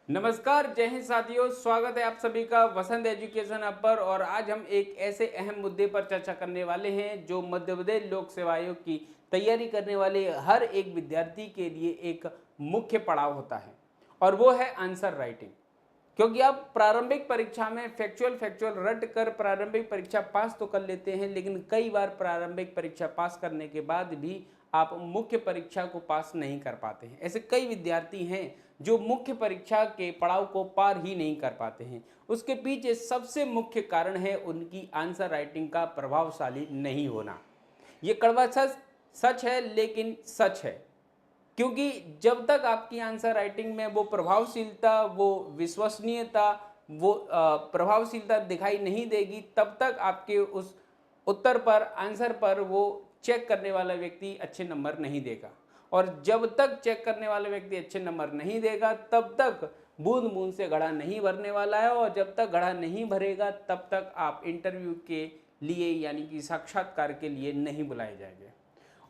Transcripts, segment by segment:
नमस्कार, जय हिंद साथियों। स्वागत है आप सभी का वसंत एजुकेशन ऐप पर। और आज हम एक ऐसे अहम मुद्दे पर चर्चा करने वाले हैं जो मध्य प्रदेश लोक सेवा आयोग की तैयारी करने वाले हर एक विद्यार्थी के लिए एक मुख्य पड़ाव होता है, और वो है आंसर राइटिंग। क्योंकि आप प्रारंभिक परीक्षा में फैक्चुअल फैक्चुअल रट कर प्रारंभिक परीक्षा पास तो कर लेते हैं, लेकिन कई बार प्रारंभिक परीक्षा पास करने के बाद भी आप मुख्य परीक्षा को पास नहीं कर पाते हैं। ऐसे कई विद्यार्थी हैं जो मुख्य परीक्षा के पड़ाव को पार ही नहीं कर पाते हैं। उसके पीछे सबसे मुख्य कारण है उनकी आंसर राइटिंग का प्रभावशाली नहीं होना। ये कड़वा सच सच है, लेकिन सच है। क्योंकि जब तक आपकी आंसर राइटिंग में वो प्रभावशीलता, वो विश्वसनीयता, वो प्रभावशीलता दिखाई नहीं देगी, तब तक आपके उस उत्तर पर, आंसर पर वो चेक करने वाला व्यक्ति अच्छे नंबर नहीं देगा। और जब तक चेक करने वाला व्यक्ति अच्छे नंबर नहीं देगा, तब तक बूंद बूंद से घड़ा नहीं भरने वाला है। और जब तक घड़ा नहीं भरेगा, तब तक आप इंटरव्यू के लिए यानी कि साक्षात्कार के लिए नहीं बुलाए जाएंगे।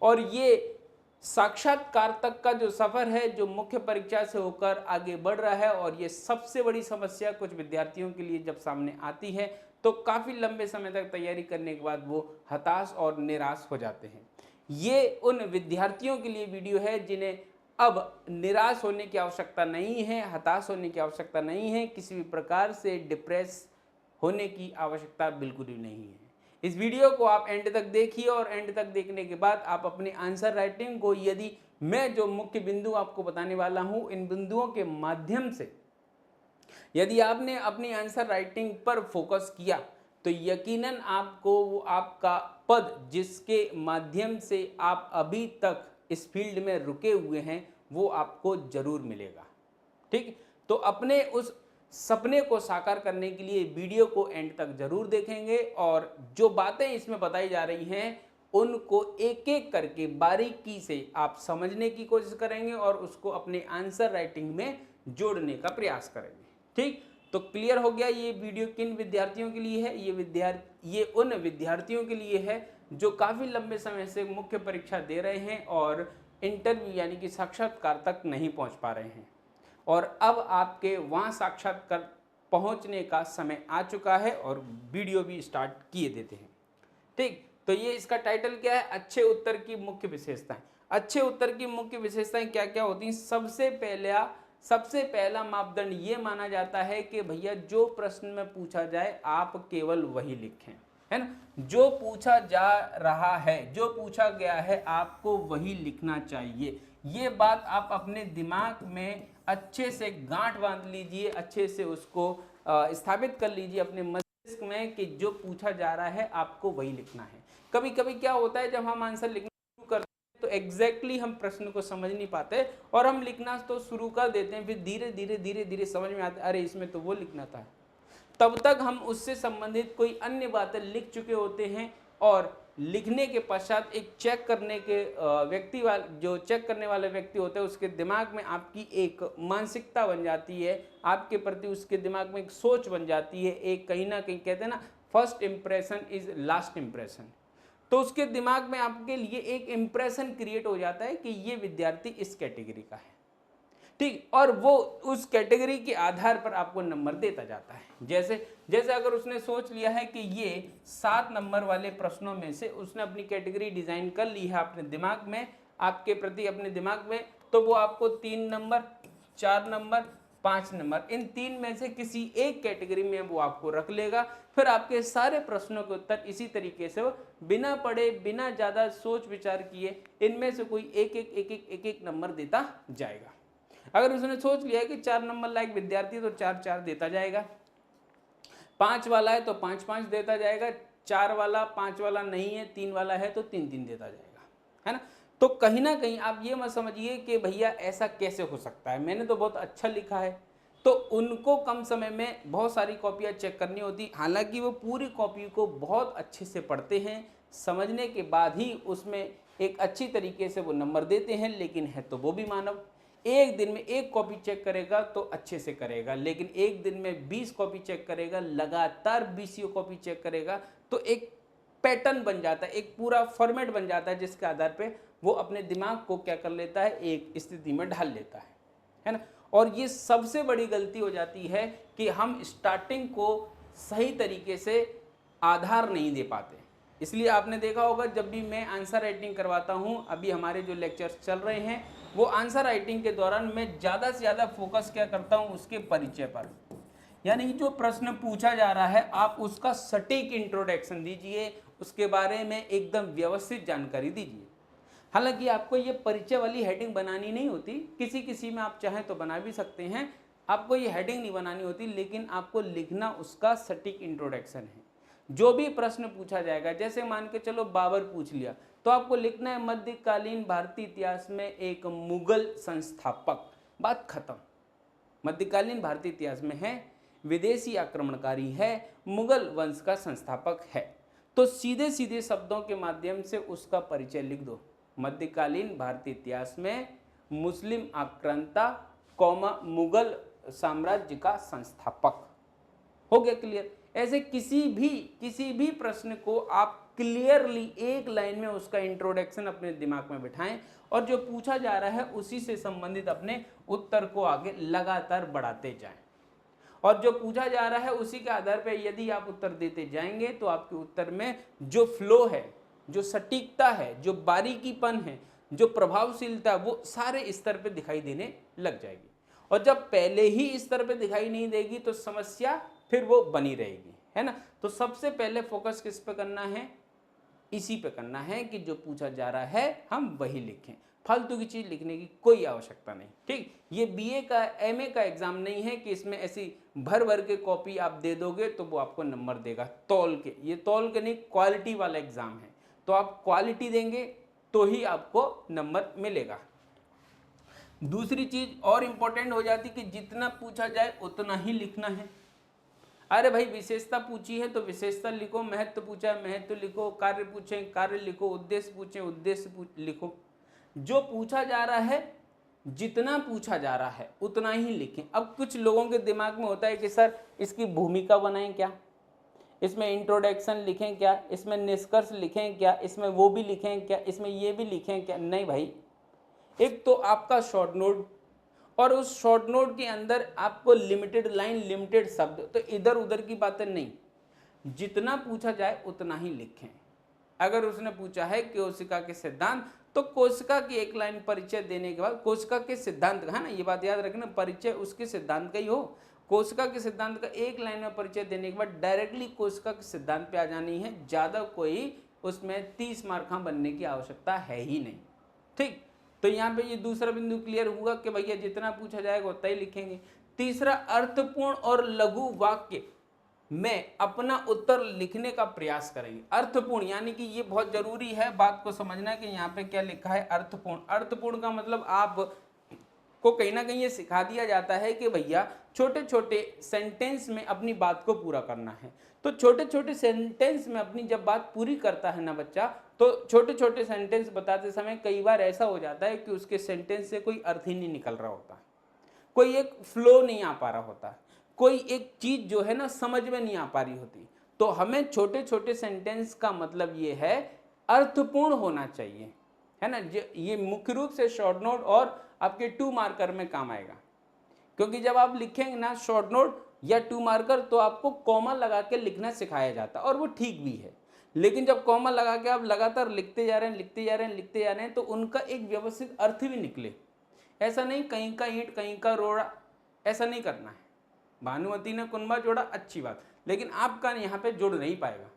और ये साक्षात्कार तक का जो सफर है, जो मुख्य परीक्षा से होकर आगे बढ़ रहा है, और ये सबसे बड़ी समस्या कुछ विद्यार्थियों के लिए जब सामने आती है तो काफ़ी लंबे समय तक तैयारी करने के बाद वो हताश और निराश हो जाते हैं। ये उन विद्यार्थियों के लिए वीडियो है जिन्हें अब निराश होने की आवश्यकता नहीं है, हताश होने की आवश्यकता नहीं है, किसी भी प्रकार से डिप्रेस होने की आवश्यकता बिल्कुल भी नहीं है। इस वीडियो को आप एंड तक देखिए, और एंड तक देखने के बाद आप अपने आंसर राइटिंग को, यदि मैं जो मुख्य बिंदु आपको बताने वाला हूं, इन बिंदुओं के माध्यम से यदि आपने अपनी आंसर राइटिंग पर फोकस किया, तो यकीनन आपको वो आपका पद, जिसके माध्यम से आप अभी तक इस फील्ड में रुके हुए हैं, वो आपको जरूर मिलेगा। ठीक, तो अपने उस सपने को साकार करने के लिए वीडियो को एंड तक जरूर देखेंगे, और जो बातें इसमें बताई जा रही हैं उनको एक एक करके बारीकी से आप समझने की कोशिश करेंगे और उसको अपने आंसर राइटिंग में जोड़ने का प्रयास करेंगे। ठीक, तो क्लियर हो गया ये वीडियो किन विद्यार्थियों के लिए है। ये उन विद्यार्थियों के लिए है जो काफ़ी लंबे समय से मुख्य परीक्षा दे रहे हैं और इंटरव्यू यानी कि साक्षात्कार तक नहीं पहुंच पा रहे हैं, और अब आपके वहाँ साक्षात्कार पहुँचने का समय आ चुका है, और वीडियो भी स्टार्ट किए देते हैं। ठीक, तो ये इसका टाइटल क्या है, अच्छे उत्तर की मुख्य विशेषताएं। अच्छे उत्तर की मुख्य विशेषताएं क्या क्या होती हैं। सबसे पहला मापदंड ये माना जाता है कि भैया जो प्रश्न में पूछा जाए आप केवल वही लिखें, है ना। जो पूछा जा रहा है, जो पूछा गया है, आपको वही लिखना चाहिए। ये बात आप अपने दिमाग में अच्छे से गांठ बांध लीजिए, अच्छे से उसको स्थापित कर लीजिए अपने मस्तिष्क में कि जो पूछा जा रहा है आपको वही लिखना है। कभी कभी क्या होता है, जब हम आंसर लिखना शुरू करते हैं तो एग्जैक्टली हम प्रश्न को समझ नहीं पाते, और हम लिखना तो शुरू कर देते हैं, फिर धीरे धीरे धीरे धीरे समझ में आता है, अरे इसमें तो वो लिखना था। तब तक हम उससे संबंधित कोई अन्य बातें लिख चुके होते हैं, और लिखने के पश्चात एक चेक करने के जो चेक करने वाले व्यक्ति होते हैं, उसके दिमाग में आपकी एक मानसिकता बन जाती है, आपके प्रति उसके दिमाग में एक सोच बन जाती है। एक कहीं ना कहीं कहते हैं ना, first impression is last impression. तो उसके दिमाग में आपके लिए एक इंप्रेशन क्रिएट हो जाता है कि ये विद्यार्थी इस कैटेगरी का है। ठीक, और वो उस कैटेगरी के आधार पर आपको नंबर देता जाता है। जैसे जैसे अगर उसने सोच लिया है कि ये 7 नंबर वाले प्रश्नों में से उसने अपनी कैटेगरी डिजाइन कर ली है अपने दिमाग में, आपके प्रति अपने दिमाग में, तो वो आपको 3 नंबर, 4 नंबर, 5 नंबर, इन 3 में से किसी एक कैटेगरी में वो आपको रख लेगा। फिर आपके सारे प्रश्नों के उत्तर इसी तरीके से वो बिना पढ़े, बिना ज़्यादा सोच विचार किए, इनमें से कोई एक एक नंबर देता जाएगा। अगर उसने सोच लिया है कि 4 नंबर लायक विद्यार्थी तो 4 देता जाएगा, 5 वाला है तो 5 देता जाएगा, 4 वाला 5 वाला नहीं है, 3 वाला है तो 3 देता जाएगा, है ना। तो कहीं ना कहीं आप ये मत समझिए कि भैया ऐसा कैसे हो सकता है, मैंने तो बहुत अच्छा लिखा है। तो उनको कम समय में बहुत सारी कॉपियाँ चेक करनी होती, हालांकि वो पूरी कॉपी को बहुत अच्छे से पढ़ते हैं, समझने के बाद ही उसमें एक अच्छी तरीके से वो नंबर देते हैं। लेकिन है तो वो भी मानव, एक दिन में एक कॉपी चेक करेगा तो अच्छे से करेगा, लेकिन एक दिन में 20 कॉपी चेक करेगा, लगातार 20 कॉपी चेक करेगा, तो एक पैटर्न बन जाता है, एक पूरा फॉर्मेट बन जाता है, जिसके आधार पे वो अपने दिमाग को क्या कर लेता है, एक स्थिति में ढाल लेता है ना। और ये सबसे बड़ी गलती हो जाती है कि हम स्टार्टिंग को सही तरीके से आधार नहीं दे पाते। इसलिए आपने देखा होगा जब भी मैं आंसर राइटिंग करवाता हूँ, अभी हमारे जो लेक्चर्स चल रहे हैं वो आंसर राइटिंग के दौरान मैं ज़्यादा से ज़्यादा फोकस क्या करता हूँ, उसके परिचय पर। यानी जो प्रश्न पूछा जा रहा है आप उसका सटीक इंट्रोडक्शन दीजिए, उसके बारे में एकदम व्यवस्थित जानकारी दीजिए। हालांकि आपको ये परिचय वाली हेडिंग बनानी नहीं होती, किसी किसी में आप चाहें तो बना भी सकते हैं, आपको ये हेडिंग नहीं बनानी होती, लेकिन आपको लिखना उसका सटीक इंट्रोडक्शन है। जो भी प्रश्न पूछा जाएगा, जैसे मान के चलो बाबर पूछ लिया, तो आपको लिखना है मध्यकालीन भारतीय इतिहास में एक मुगल संस्थापक, बात खत्म। मध्यकालीन भारतीय इतिहास में है, विदेशी आक्रमणकारी है, मुगल वंश का संस्थापक है, तो सीधे सीधे शब्दों के माध्यम से उसका परिचय लिख दो। मध्यकालीन भारतीय इतिहास में मुस्लिम आक्रांता कौमा मुगल साम्राज्य का संस्थापक। हो गया क्लियर। ऐसे किसी भी प्रश्न को आप क्लियरली एक लाइन में उसका इंट्रोडक्शन अपने दिमाग में बिठाएं और जो पूछा जा रहा है उसी से संबंधित अपने उत्तर को आगे लगातार बढ़ाते जाएं। और जो पूछा जा रहा है उसी के आधार पर यदि आप उत्तर देते जाएंगे तो आपके उत्तर में जो फ्लो है, जो सटीकता है, जो बारीकीपन है, जो प्रभावशीलता, वो सारे स्तर पे दिखाई देने लग जाएगी। और जब पहले ही स्तर पे दिखाई नहीं देगी तो समस्या फिर वो बनी रहेगी, है ना। तो सबसे पहले फोकस किस पे करना है, इसी पे करना है कि जो पूछा जा रहा है हम वही लिखें, फालतू की चीज लिखने की कोई आवश्यकता नहीं। ठीक, ये बीए का एमए का एग्जाम नहीं है कि इसमें ऐसी भर भर के कॉपी आप दे दोगे तो वो आपको नंबर देगा तौल के। ये तौल के नहीं, क्वालिटी वाला एग्जाम है, तो आप क्वालिटी देंगे तो ही आपको नंबर मिलेगा। दूसरी चीज और इंपॉर्टेंट हो जाती कि जितना पूछा जाए उतना ही लिखना है। अरे भाई विशेषता पूछी है तो विशेषता लिखो, महत्व पूछा है महत्व लिखो, कार्य पूछे कार्य लिखो, उद्देश्य पूछे उद्देश्य लिखो। जो पूछा जा रहा है, जितना पूछा जा रहा है उतना ही लिखें। अब कुछ लोगों के दिमाग में होता है कि सर इसकी भूमिका बनाएं क्या, इसमें इंट्रोडक्शन लिखें क्या, इसमें निष्कर्ष लिखें क्या, इसमें वो भी लिखें क्या, इसमें ये भी लिखें क्या। नहीं भाई, एक तो आपका शॉर्ट नोट और उस शॉर्ट नोट के अंदर आपको लिमिटेड लाइन, लिमिटेड शब्द, तो इधर उधर की बातें नहीं, जितना पूछा जाए उतना ही लिखें। अगर उसने पूछा है कोशिका के सिद्धांत, तो कोशिका की एक लाइन परिचय देने के बाद कोशिका के सिद्धांत का, है ना, ये बात याद रखना, परिचय उसके सिद्धांत का ही हो। कोशिका के सिद्धांत का एक लाइन में परिचय देने के बाद डायरेक्टली कोशिका के सिद्धांत पे आ जानी है। ज़्यादा कोई उसमें 30 मार्क बनने की आवश्यकता है ही नहीं। ठीक, तो यहाँ पे ये दूसरा बिंदु क्लियर हुआ कि भैया जितना पूछा जाएगा उतना ही लिखेंगे। तीसरा, अर्थपूर्ण और लघु वाक्य में अपना उत्तर लिखने का प्रयास करेंगे। अर्थपूर्ण यानी कि ये बहुत जरूरी है बात को समझना कि यहाँ पे क्या लिखा है, अर्थपूर्ण। अर्थपूर्ण का मतलब आप को कहीं ना कहीं ये सिखा दिया जाता है कि भैया छोटे छोटे सेंटेंस में अपनी बात को पूरा करना है। तो छोटे छोटे सेंटेंस में अपनी जब बात पूरी करता है ना बच्चा, तो छोटे छोटे सेंटेंस बताते समय कई बार ऐसा हो जाता है कि उसके सेंटेंस से कोई अर्थ ही नहीं निकल रहा होता, कोई एक फ्लो नहीं आ पा रहा होता, कोई एक चीज जो है ना समझ में नहीं आ पा रही होती। तो हमें छोटे छोटे सेंटेंस का मतलब ये है अर्थपूर्ण होना चाहिए, है ना। ये मुख्य रूप से शॉर्ट नोट और आपके 2 मार्कर में काम आएगा, क्योंकि जब आप लिखेंगे ना शॉर्ट नोट या 2 मार्कर तो आपको कॉमा लगा के लिखना सिखाया जाता है और वो ठीक भी है। लेकिन जब कॉमा लगा के आप लगातार लिखते जा रहे हैं लिखते जा रहे हैं लिखते जा रहे हैं तो उनका एक व्यवस्थित अर्थ भी निकले। ऐसा नहीं कहीं का ईंट कहीं का रोड़ा, ऐसा नहीं करना है। भानुमति ने कुनबा जोड़ा, अच्छी बात, लेकिन आपका यहाँ पे जुड़ नहीं पाएगा,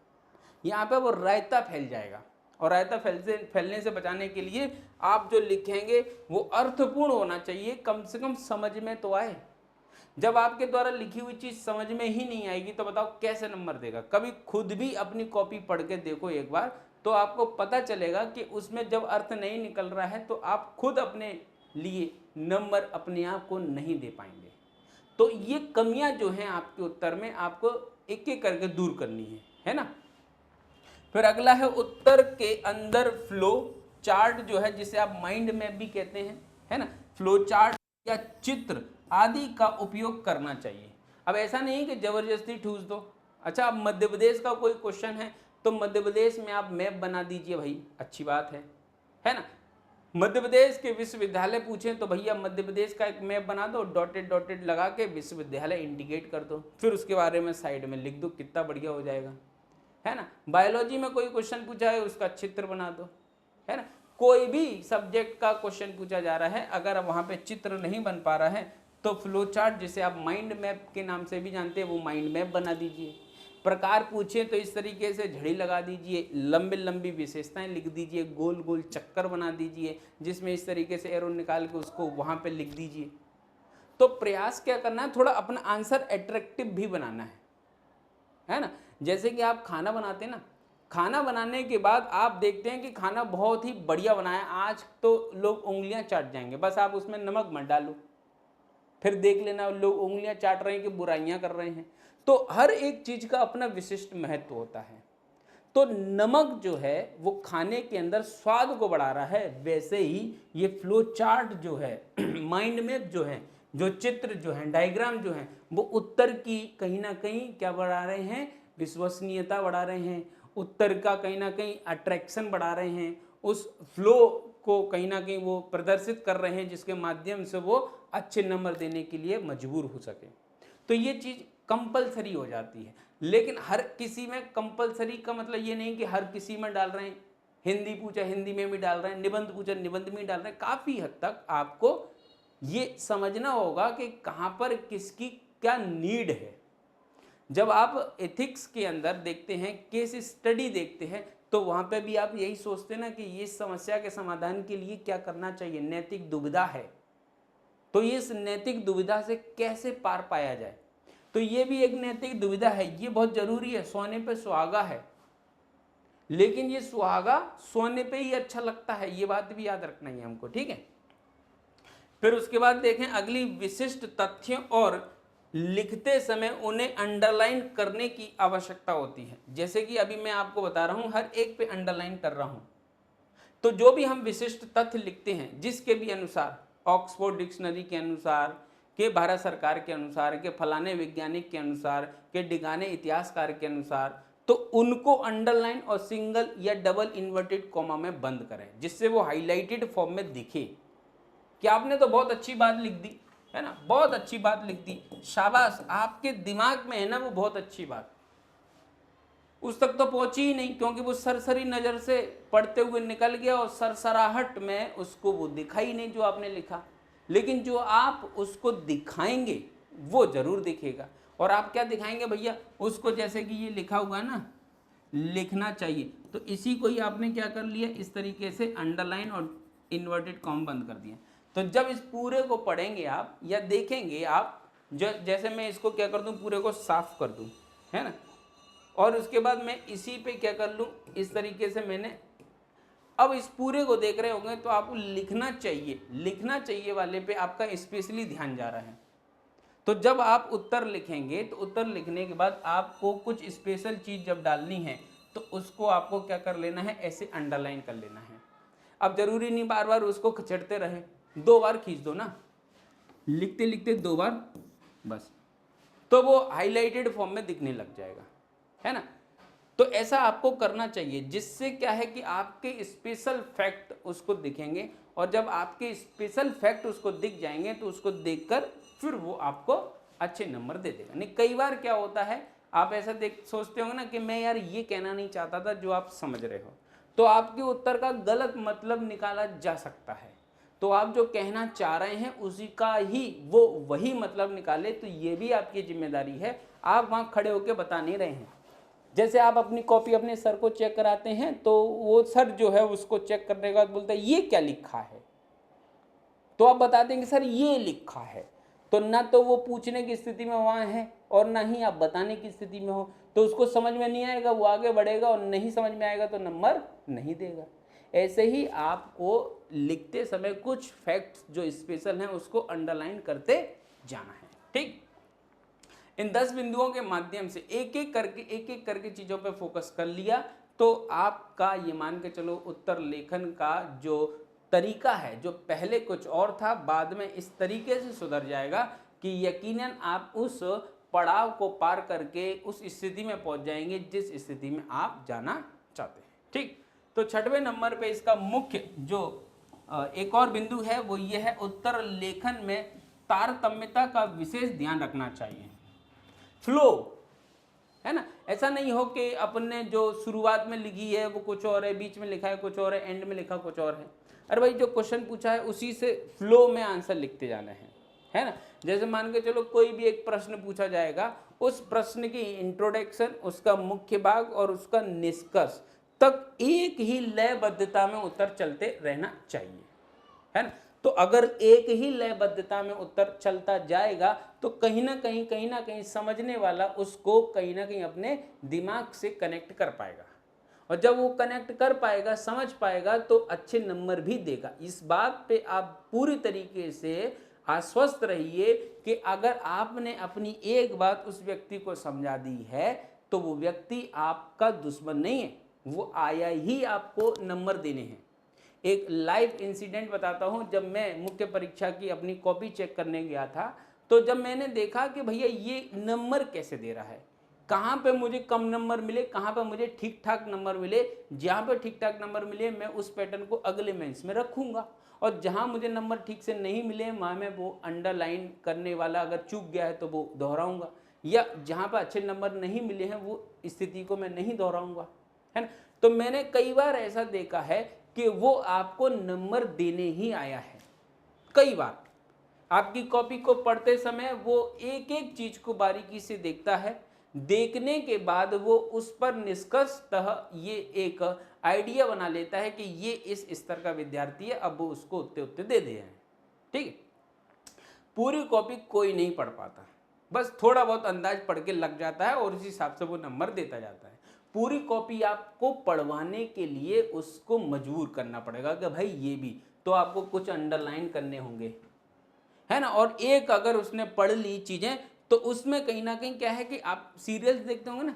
यहाँ पे वो रायता फैल जाएगा। और रायता फैलने से बचाने के लिए आप जो लिखेंगे वो अर्थपूर्ण होना चाहिए, कम से कम समझ में तो आए। जब आपके द्वारा लिखी हुई चीज समझ में ही नहीं आएगी तो बताओ कैसे नंबर देगा। कभी खुद भी अपनी कॉपी पढ़ के देखो एक बार, तो आपको पता चलेगा कि उसमें जब अर्थ नहीं निकल रहा है तो आप खुद अपने लिए नंबर अपने आप को नहीं दे पाएंगे। तो ये कमियां जो हैं आपके उत्तर में आपको एक एक करके दूर करनी है ना। फिर अगला है उत्तर के अंदर फ्लो चार्ट जो है, जिसे आप माइंड मैप भी कहते हैं, है ना। फ्लो चार्ट या चित्र आदि का उपयोग करना चाहिए। अब ऐसा नहीं कि जबरदस्ती ठूस दो। अच्छा, अब मध्य प्रदेश का कोई क्वेश्चन है तो मध्य प्रदेश में आप मैप बना दीजिए भाई, अच्छी बात है ना। मध्य प्रदेश के विश्वविद्यालय पूछें तो भैया मध्य प्रदेश का एक मैप बना दो, डॉटेड डॉटेड लगा के विश्वविद्यालय इंडिकेट कर दो, फिर उसके बारे में साइड में लिख दो, कितना बढ़िया हो जाएगा, है ना। बायोलॉजी में कोई क्वेश्चन पूछा है उसका चित्र बना दो, है ना। कोई भी सब्जेक्ट का क्वेश्चन पूछा जा रहा है, अगर वहां पे चित्र नहीं बन पा रहा है तो फ्लो चार्ट, जिसे आप माइंड मैप के नाम से भी जानते हैं, वो माइंड मैप बना दीजिए। प्रकार पूछे तो इस तरीके से झड़ी लगा दीजिए, लंबी लंबी विशेषताएं लिख दीजिए, गोल गोल चक्कर बना दीजिए, जिसमें इस तरीके से एरो निकाल के उसको वहां पे लिख दीजिए। तो प्रयास क्या करना है, थोड़ा अपना आंसर अट्रैक्टिव भी बनाना है ना। जैसे कि आप खाना बनाते हैं ना, खाना बनाने के बाद आप देखते हैं कि खाना बहुत ही बढ़िया बनाया, आज तो लोग उंगलियां चाट जाएंगे, बस आप उसमें नमक मत डालो, फिर देख लेना लोग उंगलियां चाट रहे हैं कि बुराइयां कर रहे हैं। तो हर एक चीज का अपना विशिष्ट महत्व होता है। तो नमक जो है वो खाने के अंदर स्वाद को बढ़ा रहा है, वैसे ही ये फ्लो चार्ट जो है माइंड मैप जो है, जो चित्र जो है, डायग्राम जो है, वो उत्तर की कहीं ना कहीं क्या बढ़ा रहे हैं, विश्वसनीयता बढ़ा रहे हैं, उत्तर का कहीं ना कहीं अट्रैक्शन बढ़ा रहे हैं, उस फ्लो को कहीं ना कहीं वो प्रदर्शित कर रहे हैं, जिसके माध्यम से वो अच्छे नंबर देने के लिए मजबूर हो सके। तो ये चीज कंपलसरी हो जाती है, लेकिन हर किसी में कंपलसरी का मतलब ये नहीं कि हर किसी में डाल रहे हैं। हिंदी पूछा हिंदी में भी डाल रहे हैं, निबंध पूछा निबंध में डाल रहे हैं। काफी हद तक आपको ये समझना होगा कि कहां पर किसकी क्या नीड है। जब आप एथिक्स के अंदर देखते हैं, केस स्टडी देखते हैं, तो वहां पे भी आप यही सोचते हैं ना कि ये समस्या के समाधान के लिए क्या करना चाहिए, नैतिक दुविधा है, तो ये इस नैतिक दुविधा से कैसे पार पाया जाए। तो ये भी एक नैतिक दुविधा है, ये बहुत जरूरी है। सोने पे सुहागा है, लेकिन ये सुहागा सोने पे ही अच्छा लगता है, ये बात भी याद रखना है हमको, ठीक है। फिर उसके बाद देखें अगली विशिष्ट तथ्यों, और लिखते समय उन्हें अंडरलाइन करने की आवश्यकता होती है। जैसे कि अभी मैं आपको बता रहा हूं, हर एक पे अंडरलाइन कर रहा हूं। तो जो भी हम विशिष्ट तथ्य लिखते हैं, जिसके भी अनुसार, ऑक्सफोर्ड डिक्शनरी के अनुसार, के भारत सरकार के अनुसार, के फलाने वैज्ञानिक के अनुसार, के डिगाने इतिहासकार के अनुसार, तो उनको अंडरलाइन और सिंगल या डबल इन्वर्टेड कॉमा में बंद करें, जिससे वो हाईलाइटेड फॉर्म में दिखे कि आपने तो बहुत अच्छी बात लिख दी, है ना, बहुत अच्छी बात लिख दी, शाबाश, आपके दिमाग में है ना वो बहुत अच्छी बात, उस तक तो पहुंची ही नहीं, क्योंकि वो सरसरी नजर से पढ़ते हुए निकल गया और सरसराहट में उसको वो दिखाई नहीं जो आपने लिखा। लेकिन जो आप उसको दिखाएंगे वो जरूर दिखेगा। और आप क्या दिखाएंगे भैया, उसको जैसे कि ये लिखा हुआ ना, लिखना चाहिए, तो इसी को ही आपने क्या कर लिया, इस तरीके से अंडरलाइन और इन्वर्टेड कॉम बंद कर दिया। तो जब इस पूरे को पढ़ेंगे आप या देखेंगे आप, जैसे मैं इसको क्या कर दूं, पूरे को साफ कर दूं, है ना, और उसके बाद मैं इसी पे क्या कर लूं, इस तरीके से मैंने, अब इस पूरे को देख रहे होंगे तो आपको लिखना चाहिए, लिखना चाहिए वाले पे आपका स्पेशली ध्यान जा रहा है। तो जब आप उत्तर लिखेंगे, तो उत्तर लिखने के बाद आपको कुछ स्पेशल चीज जब डालनी है, तो उसको आपको क्या कर लेना है, ऐसे अंडरलाइन कर लेना है। अब जरूरी नहीं बार बार उसको खचेड़ते रहे, 2 बार खींच दो ना, लिखते लिखते 2 बार बस, तो वो हाईलाइटेड फॉर्म में दिखने लग जाएगा, है ना। तो ऐसा आपको करना चाहिए, जिससे क्या है कि आपके स्पेशल फैक्ट उसको दिखेंगे, और जब आपके स्पेशल फैक्ट उसको दिख जाएंगे तो उसको देखकर फिर वो आपको अच्छे नंबर दे देगा। नहीं, कई बार क्या होता है, आप ऐसा सोचते होंगे ना कि मैं यार ये कहना नहीं चाहता था जो आप समझ रहे हो, तो आपके उत्तर का गलत मतलब निकाला जा सकता है। तो आप जो कहना चाह रहे हैं उसी का ही वो वही मतलब निकाले, तो ये भी आपकी जिम्मेदारी है। आप वहां खड़े होकर बता नहीं रहे हैं। जैसे आप अपनी कॉपी अपने सर को चेक कराते हैं, तो वो सर जो है उसको चेक करने के बाद बोलता है ये क्या लिखा है, तो आप बता देंगे सर ये लिखा है। तो ना तो वो पूछने की स्थिति में वहां है और ना ही आप बताने की स्थिति में हो, तो उसको समझ में नहीं आएगा, वो आगे बढ़ेगा, और नहीं समझ में आएगा तो नंबर नहीं देगा। ऐसे ही आपको लिखते समय कुछ फैक्ट्स जो स्पेशल हैं उसको अंडरलाइन करते जाना है, ठीक। इन 10 बिंदुओं के माध्यम से एक एक करके चीजों पे फोकस कर लिया, तो आपका ये मान के चलो उत्तर लेखन का जो तरीका है, जो पहले कुछ और था, बाद में इस तरीके से सुधर जाएगा कि यकीनन आप उस पड़ाव को पार करके उस स्थिति में पहुंच जाएंगे जिस स्थिति में आप जाना चाहते हैं, ठीक। तो 6वें नंबर पे इसका मुख्य जो एक और बिंदु है वो ये है, उत्तर लेखन में तारतम्यता का विशेष ध्यान रखना चाहिए। फ्लो है ना, ऐसा नहीं हो कि अपन जो शुरुआत में लिखी है वो कुछ और है, बीच में लिखा है कुछ और है, एंड में लिखा कुछ और है। अरे भाई जो क्वेश्चन पूछा है उसी से फ्लो में आंसर लिखते जाना है ना। जैसे मान के चलो कोई भी एक प्रश्न पूछा जाएगा, उस प्रश्न की इंट्रोडक्शन, उसका मुख्य भाग और उसका निष्कर्ष तक एक ही लयबद्धता में उत्तर चलते रहना चाहिए, है ना। तो अगर एक ही लयबद्धता में उत्तर चलता जाएगा तो कहीं ना कहीं समझने वाला उसको कहीं ना कहीं अपने दिमाग से कनेक्ट कर पाएगा, और जब वो कनेक्ट कर पाएगा, समझ पाएगा, तो अच्छे नंबर भी देगा। इस बात पे आप पूरी तरीके से आश्वस्त रहिए कि अगर आपने अपनी एक बात उस व्यक्ति को समझा दी है तो वो व्यक्ति आपका दुश्मन नहीं है, वो आया ही आपको नंबर देने हैं। एक लाइव इंसिडेंट बताता हूं। जब मैं मुख्य परीक्षा की अपनी कॉपी चेक करने गया था, तो जब मैंने देखा कि भैया ये नंबर कैसे दे रहा है, कहाँ पे मुझे कम नंबर मिले, कहाँ पे मुझे ठीक ठाक नंबर मिले, जहाँ पे ठीक ठाक नंबर मिले मैं उस पैटर्न को अगले मेंस में रखूंगा, और जहाँ मुझे नंबर ठीक से नहीं मिले वहाँ मैं वो अंडरलाइन करने वाला अगर चूक गया है तो वो दोहराऊंगा, या जहाँ पर अच्छे नंबर नहीं मिले हैं वो स्थिति को मैं नहीं दोहराऊंगा, है ना। तो मैंने कई बार ऐसा देखा है कि वो आपको नंबर देने ही आया है। कई बार आपकी कॉपी को पढ़ते समय वो एक एक चीज को बारीकी से देखता है, देखने के बाद वो उस पर निष्कर्षतः ये एक आइडिया बना लेता है कि ये इस स्तर का विद्यार्थी है, अब वो उसको उत्ते उत्ते दे दे हैं। ठीक है, पूरी कॉपी कोई नहीं पढ़ पाता, बस थोड़ा बहुत अंदाज पढ़ के लग जाता है और उस हिसाब से वो नंबर देता जाता है। पूरी कॉपी आपको पढ़वाने के लिए उसको मजबूर करना पड़ेगा कि भाई ये भी, तो आपको कुछ अंडरलाइन करने होंगे, है ना। और एक अगर उसने पढ़ ली चीजें तो उसमें कहीं ना कहीं क्या है कि आप सीरियल्स देखते होंगे ना,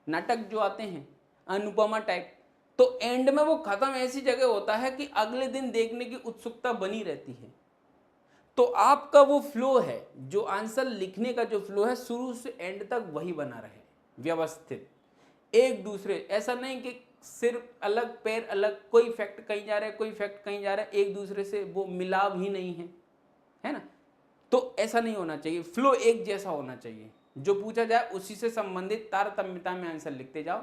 नाटक जो आते हैं अनुपमा टाइप, तो एंड में वो खत्म ऐसी जगह होता है कि अगले दिन देखने की उत्सुकता बनी रहती है। तो आपका वो फ्लो है, जो आंसर लिखने का जो फ्लो है, शुरू से एंड तक वही बना रहे, व्यवस्थित, एक दूसरे, ऐसा नहीं कि सिर्फ अलग पैर अलग, कोई फैक्ट कहीं जा रहा है कोई फैक्ट कहीं जा रहा है, एक दूसरे से वो मिलाव ही नहीं है ना। तो ऐसा नहीं होना चाहिए, फ्लो एक जैसा होना चाहिए, जो पूछा जाए उसी से संबंधित तारतम्यता में आंसर लिखते जाओ,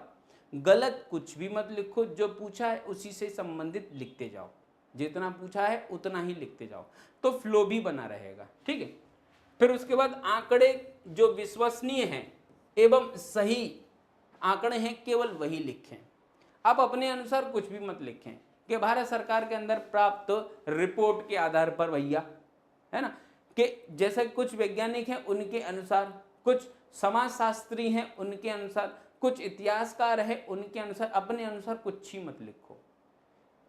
गलत कुछ भी मत लिखो, जो पूछा है उसी से संबंधित लिखते जाओ, जितना पूछा है उतना ही लिखते जाओ, तो फ्लो भी बना रहेगा। ठीक है, फिर उसके बाद आंकड़े जो विश्वसनीय हैं एवं सही आंकड़े हैं केवल वही लिखें। आप अपने अनुसार कुछ भी मत लिखें कि भारत सरकार के अंदर प्राप्त रिपोर्ट के आधार पर, भैया, है ना, कि जैसे कुछ वैज्ञानिक हैं उनके अनुसार, कुछ समाजशास्त्री हैं उनके अनुसार, कुछ इतिहासकार हैं उनके अनुसार, अपने अनुसार कुछ ही मत लिखो।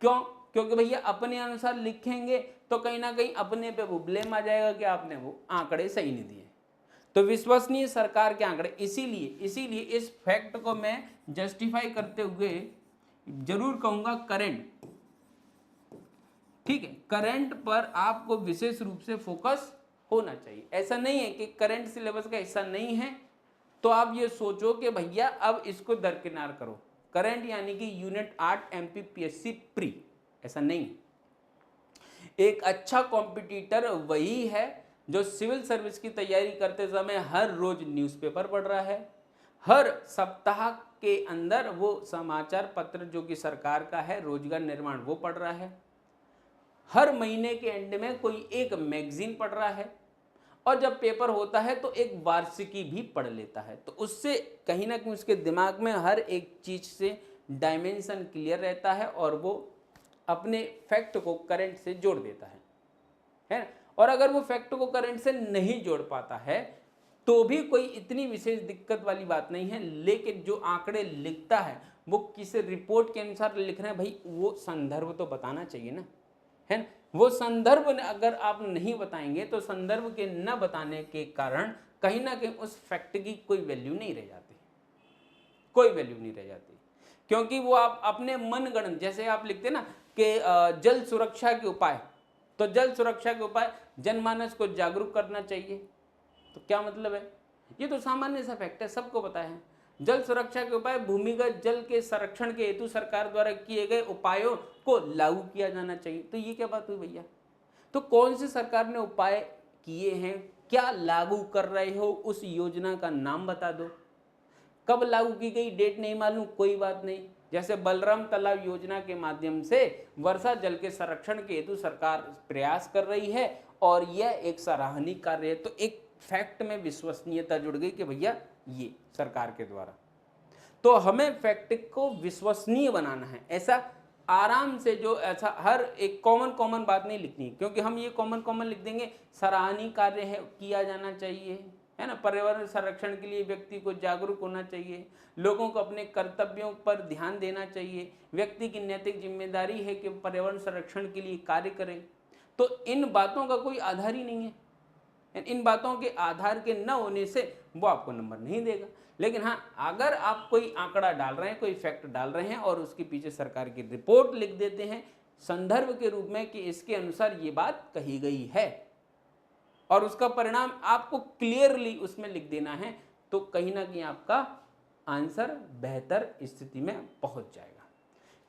क्यों? क्योंकि भैया अपने अनुसार लिखेंगे तो कहीं ना कहीं अपने पे वो ब्लेम आ जाएगा कि आपने वो आंकड़े सही नहीं दिए। तो विश्वसनीय सरकार के आंकड़े, इसीलिए इस फैक्ट को मैं जस्टिफाई करते हुए जरूर कहूंगा करंट। ठीक है, करंट पर आपको विशेष रूप से फोकस होना चाहिए। ऐसा नहीं है कि करंट सिलेबस का हिस्सा नहीं है तो आप ये सोचो कि भैया अब इसको दरकिनार करो। करंट यानी कि यूनिट 8 MPPSC प्री, ऐसा नहीं। एक अच्छा कॉम्पिटिटर वही है जो सिविल सर्विस की तैयारी करते समय हर रोज न्यूज़पेपर पढ़ रहा है, हर सप्ताह के अंदर वो समाचार पत्र जो कि सरकार का है, रोजगार निर्माण, वो पढ़ रहा है, हर महीने के एंड में कोई एक मैगजीन पढ़ रहा है, और जब पेपर होता है तो एक वार्षिकी भी पढ़ लेता है। तो उससे कहीं ना कहीं उसके दिमाग में हर एक चीज से डायमेंशन क्लियर रहता है और वो अपने फैक्ट को करंट से जोड़ देता है ना। और अगर वो फैक्ट को करंट से नहीं जोड़ पाता है तो भी कोई इतनी विशेष दिक्कत वाली बात नहीं है, लेकिन जो आंकड़े लिखता है वो किसी रिपोर्ट के अनुसार लिख रहे हैं, भाई वो संदर्भ तो बताना चाहिए ना, है ना। वो संदर्भ अगर आप नहीं बताएंगे तो संदर्भ के न बताने के कारण कहीं ना कहीं उस फैक्ट की कोई वैल्यू नहीं रह जाती, कोई वैल्यू नहीं रह जाती, क्योंकि वो आप अपने मनगढ़ंत, जैसे आप लिखते ना कि जल सुरक्षा के उपाय, तो जल सुरक्षा के उपाय जनमानस को जागरूक करना चाहिए, तो क्या मतलब है, ये तो सामान्य सा फैक्ट है, सबको पता है। जल सुरक्षा के उपाय भूमिगत जल के संरक्षण के हेतु सरकार द्वारा किए गए उपायों को लागू किया जाना चाहिए। तो ये क्या बात हुई भैया? तो कौन सी सरकार ने उपाय किए हैं, क्या लागू कर रहे हो, उस योजना का नाम बता दो। कब लागू की गई, डेट नहीं मालूम, कोई बात नहीं। जैसे बलराम तालाब योजना के माध्यम से वर्षा जल के संरक्षण के हेतु सरकार प्रयास कर रही है और यह एक सराहनीय कार्य है। तो एक फैक्ट में विश्वसनीयता जुड़ गई कि भैया ये सरकार के द्वारा। तो हमें फैक्ट को विश्वसनीय बनाना है, ऐसा आराम से, जो ऐसा हर एक कॉमन बात नहीं लिखनी, क्योंकि हम ये कॉमन लिख देंगे, सराहनीय कार्य है, किया जाना चाहिए, है ना। पर्यावरण संरक्षण के लिए व्यक्ति को जागरूक होना चाहिए, लोगों को अपने कर्तव्यों पर ध्यान देना चाहिए, व्यक्ति की नैतिक जिम्मेदारी है कि पर्यावरण संरक्षण के लिए कार्य करें। तो इन बातों का कोई आधार ही नहीं है। इन बातों के आधार के न होने से वो आपको नंबर नहीं देगा। लेकिन हाँ, अगर आप कोई आंकड़ा डाल रहे हैं, कोई फैक्ट डाल रहे हैं और उसके पीछे सरकार की रिपोर्ट लिख देते हैं संदर्भ के रूप में कि इसके अनुसार ये बात कही गई है और उसका परिणाम आपको क्लियरली उसमें लिख देना है, तो कहीं ना कहीं आपका आंसर बेहतर स्थिति में पहुंच जाएगा।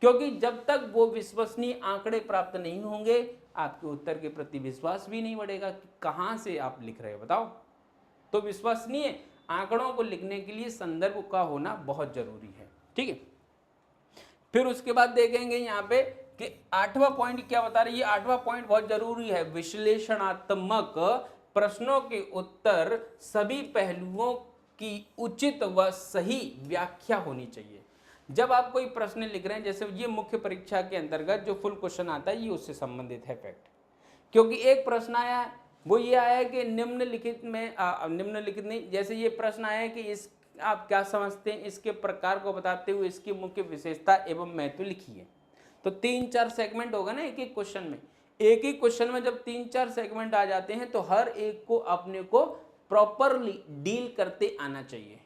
क्योंकि जब तक वो विश्वसनीय आंकड़े प्राप्त नहीं होंगे, आपके उत्तर के प्रति विश्वास भी नहीं बढ़ेगा कि कहां से आप लिख रहे हो, बताओ। तो विश्वसनीय आंकड़ों को लिखने के लिए संदर्भ का होना बहुत जरूरी है, ठीक है। फिर उसके बाद देखेंगे यहाँ पे कि 8वां पॉइंट क्या बता रही है। 8वां पॉइंट बहुत जरूरी है, विश्लेषणात्मक प्रश्नों के उत्तर सभी पहलुओं की उचित व सही व्याख्या होनी चाहिए। जब आप कोई प्रश्न लिख रहे हैं, जैसे ये मुख्य परीक्षा के अंतर्गत जो फुल क्वेश्चन आता है, ये उससे संबंधित है फैक्ट। क्योंकि एक प्रश्न आया, वो ये आया कि निम्नलिखित में निम्नलिखित नहीं, जैसे ये प्रश्न आया कि इस आप क्या समझते हैं, इसके प्रकार को बताते हुए इसकी मुख्य विशेषता एवं महत्व लिखिए। तो 3-4 सेगमेंट होगा ना एक एक क्वेश्चन में। एक ही क्वेश्चन में जब 3-4 सेगमेंट आ जाते हैं तो हर एक को अपने को प्रॉपरली डील करते आना चाहिए,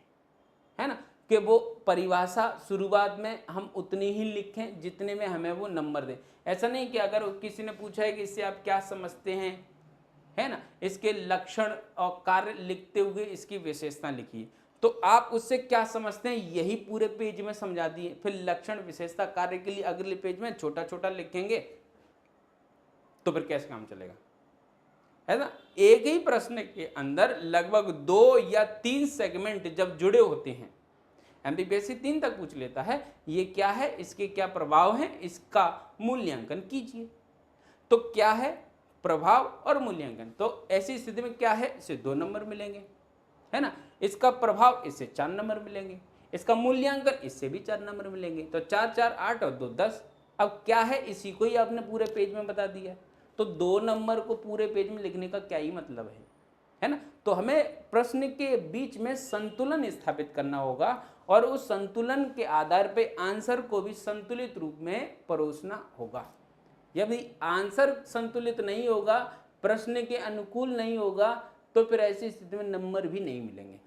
है ना, कि वो परिभाषा शुरुआत में हम उतनी ही लिखें जितने में हमें वो नंबर दें। ऐसा नहीं कि अगर किसी ने पूछा है कि इससे आप क्या समझते हैं, है ना, इसके लक्षण और कार्य लिखते हुए इसकी विशेषता लिखिए, तो आप उससे क्या समझते हैं यही पूरे पेज में समझा दिए। फिर लक्षण विशेषता कार्य के लिए अगले पेज में छोटा छोटा लिखेंगे तो फिर कैसे काम चलेगा, है ना। एक ही प्रश्न के अंदर लगभग 2 या 3 सेगमेंट जब जुड़े होते हैं, एमपीपीएससी 3 तक पूछ लेता है, ये क्या है, इसके क्या प्रभाव है, इसका मूल्यांकन कीजिए। तो क्या है प्रभाव और मूल्यांकन, तो ऐसी स्थिति में क्या है, इसे 2 नंबर मिलेंगे, है ना। इसका प्रभाव, इससे 4 नंबर मिलेंगे। इसका मूल्यांकन, इससे भी 4 नंबर मिलेंगे। तो 4 4 8 और 2 10। अब क्या है, इसी को ही आपने पूरे पेज में बता दिया। तो 2 नंबर को पूरे पेज में लिखने का क्या ही मतलब है ना। तो हमें प्रश्न के बीच में संतुलन स्थापित करना होगा और उस संतुलन के आधार पर आंसर को भी संतुलित रूप में परोसना होगा। यदि आंसर संतुलित नहीं होगा, प्रश्न के अनुकूल नहीं होगा, तो फिर ऐसी स्थिति में नंबर भी नहीं मिलेंगे।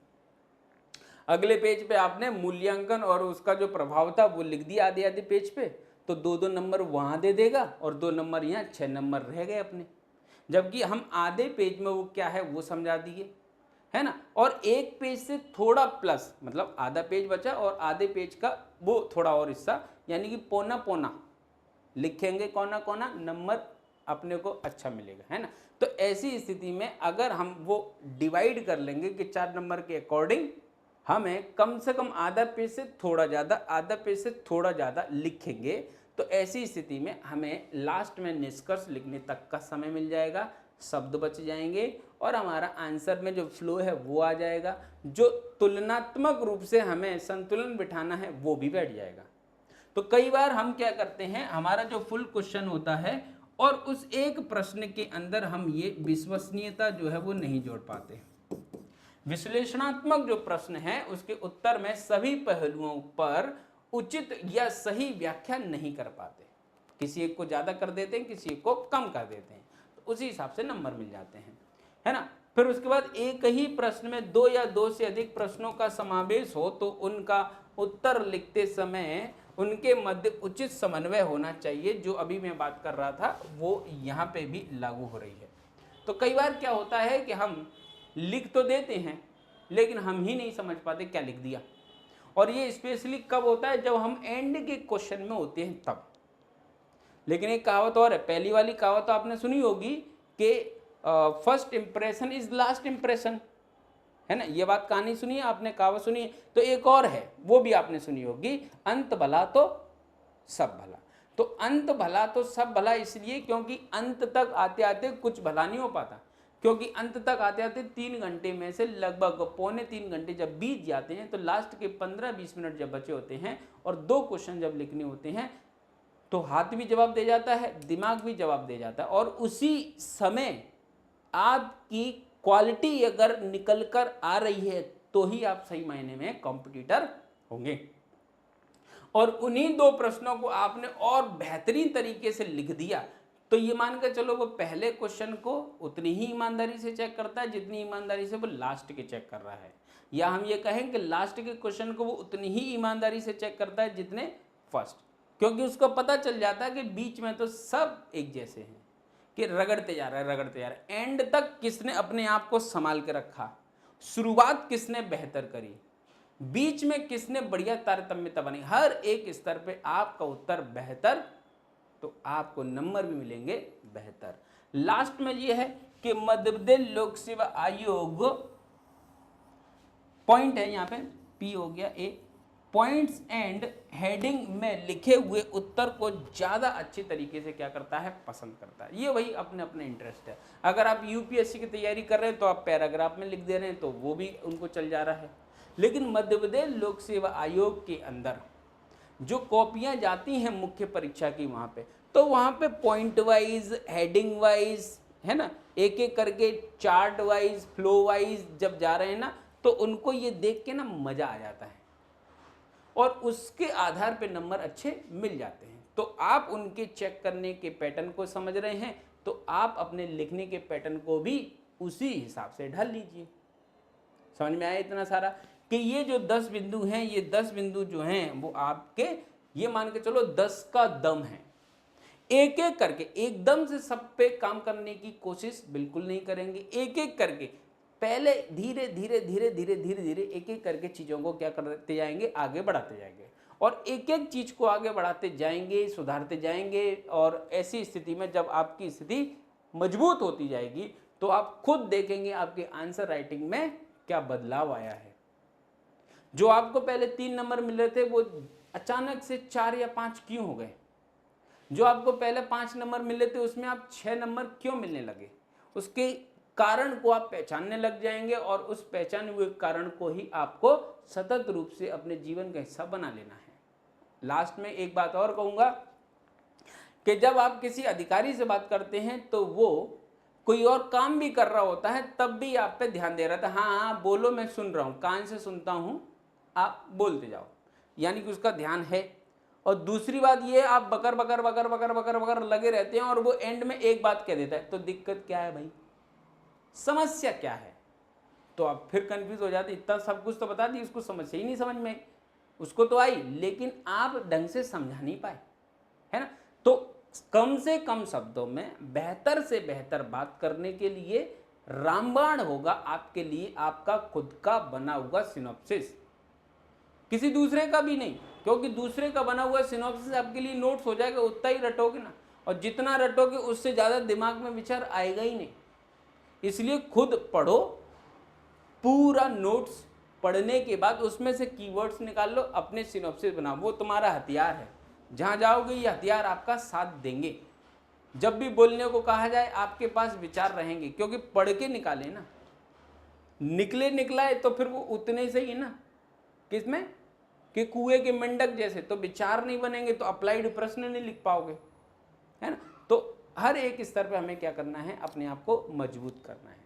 अगले पेज पे आपने मूल्यांकन और उसका जो प्रभाव था वो लिख दिया आधे आधे पेज पे, तो 2-2 नंबर वहां दे देगा और 2 नंबर यहाँ, 6 नंबर रह गए अपने। जबकि हम आधे पेज में वो क्या है वो समझा दिए, है ना। और एक पेज से थोड़ा प्लस, मतलब आधा पेज बचा और आधे पेज का वो थोड़ा और हिस्सा, यानी कि पौना पौना लिखेंगे, कोना कोना, नंबर अपने को अच्छा मिलेगा, है ना। तो ऐसी स्थिति में अगर हम वो डिवाइड कर लेंगे कि 4 नंबर के अकॉर्डिंग हमें कम से कम आधा पेज से थोड़ा ज़्यादा, आधा पेज से थोड़ा ज़्यादा लिखेंगे, तो ऐसी स्थिति में हमें लास्ट में निष्कर्ष लिखने तक का समय मिल जाएगा, शब्द बच जाएंगे और हमारा आंसर में जो फ्लो है वो आ जाएगा। जो तुलनात्मक रूप से हमें संतुलन बिठाना है वो भी बैठ जाएगा। तो कई बार हम क्या करते हैं, हमारा जो फुल क्वेश्चन होता है और उस एक प्रश्न के अंदर हम ये विश्वसनीयता जो है वो नहीं जोड़ पाते। विश्लेषणात्मक जो प्रश्न है उसके उत्तर में सभी पहलुओं पर उचित या सही व्याख्या नहीं कर पाते, किसी एक को ज्यादा कर देते हैं, किसी एक को कम कर देते हैं, तो उसी हिसाब से नंबर मिल जाते हैं, है ना। फिर उसके बाद एक ही प्रश्न में 2 या 2 से अधिक प्रश्नों का समावेश हो तो उनका उत्तर लिखते समय उनके मध्य उचित समन्वय होना चाहिए। जो अभी मैं बात कर रहा था वो यहाँ पे भी लागू हो रही है। तो कई बार क्या होता है कि हम लिख तो देते हैं लेकिन हम ही नहीं समझ पाते क्या लिख दिया, और ये स्पेशली कब होता है, जब हम एंड के क्वेश्चन में होते हैं तब। लेकिन एक कहावत और है, पहली वाली कहावत तो आपने सुनी होगी कि first impression is last impression, है ना, ये बात कहानी सुनी है आपने, कहावत सुनी है। तो एक और है, वो भी आपने सुनी होगी, अंत भला तो सब भला। तो अंत भला तो सब भला इसलिए क्योंकि अंत तक आते आते कुछ भला नहीं हो पाता, क्योंकि अंत तक आते आते 3 घंटे में से लगभग पौने 3 घंटे जब बीत जाते हैं, तो लास्ट के 15-20 मिनट जब बचे होते हैं और 2 क्वेश्चन जब लिखने होते हैं, तो हाथ भी जवाब दे जाता है, दिमाग भी जवाब दे जाता है, और उसी समय आपकी क्वालिटी अगर निकल कर आ रही है तो ही आप सही मायने में कॉम्पिटिटर होंगे। और उन्हीं 2 प्रश्नों को आपने और बेहतरीन तरीके से लिख दिया, तो ये मानकर चलो वो पहले क्वेश्चन को उतनी ही ईमानदारी से चेक करता है जितनी ईमानदारी से वो लास्ट के चेक कर रहा है, या हम ये कहें कि लास्ट के क्वेश्चन को वो उतनी ही ईमानदारी से चेक करता है जितने फर्स्ट, क्योंकि उसको पता चल जाता है कि बीच में तो सब एक जैसे हैं, कि रगड़ते जा रहा है, रगड़ते जा रहा है। एंड तक किसने अपने आप को संभाल के रखा, शुरुआत किसने बेहतर करी, बीच में किसने बढ़िया तारतम्यता बनी, हर एक स्तर पे आपका उत्तर बेहतर, तो आपको नंबर भी मिलेंगे बेहतर। लास्ट में ये है कि मध्य प्रदेश लोक सेवा आयोग, पॉइंट है यहाँ पे, पी हो गया ए, पॉइंट्स एंड हेडिंग में लिखे हुए उत्तर को ज्यादा अच्छी तरीके से क्या करता है, पसंद करता है। ये वही अपने अपने इंटरेस्ट है। अगर आप यूपीएससी की तैयारी कर रहे हैं तो आप पैराग्राफ में लिख दे रहे हैं तो वो भी उनको चल जा रहा है। लेकिन मध्य प्रदेश लोक सेवा आयोग के अंदर जो कॉपियां जाती हैं मुख्य परीक्षा की, वहां पे तो वहां पे पॉइंट वाइज, हेडिंग वाइज, है ना, एक एक करके चार्ट वाइज, फ्लो वाइज जब जा रहे हैं ना, तो उनको ये देख के ना मजा आ जाता है और उसके आधार पे नंबर अच्छे मिल जाते हैं। तो आप उनके चेक करने के पैटर्न को समझ रहे हैं, तो आप अपने लिखने के पैटर्न को भी उसी हिसाब से ढाल लीजिए। समझ में आया इतना सारा, कि ये जो 10 बिंदु हैं, ये 10 बिंदु जो हैं वो आपके, ये मान के चलो 10 का दम है। एक एक करके एकदम से सब पे काम करने की कोशिश बिल्कुल नहीं करेंगे, एक एक करके पहले धीरे धीरे धीरे धीरे धीरे धीरे एक एक करके चीज़ों को क्या करते जाएंगे, आगे बढ़ाते जाएंगे, और एक एक चीज़ को आगे बढ़ाते जाएंगे, सुधारते जाएंगे। और ऐसी स्थिति में जब आपकी स्थिति मजबूत होती जाएगी तो आप खुद देखेंगे आपके आंसर राइटिंग में क्या बदलाव आया है। जो आपको पहले 3 नंबर मिल रहे थे वो अचानक से 4 या 5 क्यों हो गए, जो आपको पहले 5 नंबर मिले थे उसमें आप 6 नंबर क्यों मिलने लगे, उसके कारण को आप पहचानने लग जाएंगे, और उस पहचाने हुए कारण को ही आपको सतत रूप से अपने जीवन का हिस्सा बना लेना है। लास्ट में एक बात और कहूंगा कि जब आप किसी अधिकारी से बात करते हैं तो वो कोई और काम भी कर रहा होता है, तब भी आप पे ध्यान दे रहा था, हाँ हाँ बोलो मैं सुन रहा हूँ, कान से सुनता हूँ, आप बोलते जाओ, यानी कि उसका ध्यान है। और दूसरी बात ये, आप बकर बकर बकर बकर बकर बकर लगे रहते हैं और वो एंड में एक बात कह देता है, तो दिक्कत क्या है भाई, समस्या क्या है, तो आप फिर कंफ्यूज हो जाते। इतना सब कुछ तो बता दी, उसको समस्या ही नहीं समझ में, उसको तो आई लेकिन आप ढंग से समझा नहीं पाए, है ना। तो कम से कम शब्दों में बेहतर से बेहतर बात करने के लिए रामबाण होगा आपके लिए आपका खुद का बना हुआ सिनॉप्सिस, किसी दूसरे का भी नहीं, क्योंकि दूसरे का बना हुआ सिनॉप्सिस आपके लिए नोट्स हो जाएगा, उतना ही रटोगे ना, और जितना रटोगे उससे ज़्यादा दिमाग में विचार आएगा ही नहीं। इसलिए खुद पढ़ो, पूरा नोट्स पढ़ने के बाद उसमें से कीवर्ड्स निकाल लो, अपने सिनॉप्सिस बनाओ, वो तुम्हारा हथियार है। जहाँ जाओगे ये हथियार आपका साथ देंगे, जब भी बोलने को कहा जाए आपके पास विचार रहेंगे, क्योंकि पढ़ के निकाले ना, निकले निकलाए तो फिर वो उतने से ही ना, किसमें कि कुएं के मेंढक जैसे, तो विचार नहीं बनेंगे तो अप्लाइड प्रश्न नहीं लिख पाओगे, है ना। तो हर एक स्तर पे हमें क्या करना है, अपने आप को मजबूत करना है,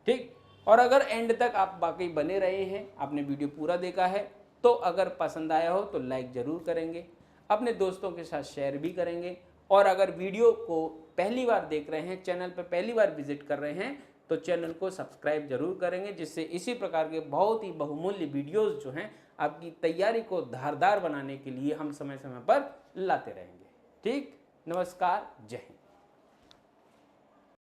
ठीक। और अगर एंड तक आप वाकई बने रहे हैं, आपने वीडियो पूरा देखा है, तो अगर पसंद आया हो तो लाइक ज़रूर करेंगे, अपने दोस्तों के साथ शेयर भी करेंगे, और अगर वीडियो को पहली बार देख रहे हैं, चैनल पर पहली बार विजिट कर रहे हैं, तो चैनल को सब्सक्राइब जरूर करेंगे, जिससे इसी प्रकार के बहुत ही बहुमूल्य वीडियोस जो हैं आपकी तैयारी को धारदार बनाने के लिए हम समय समय पर लाते रहेंगे। ठीक, नमस्कार, जय हिंद।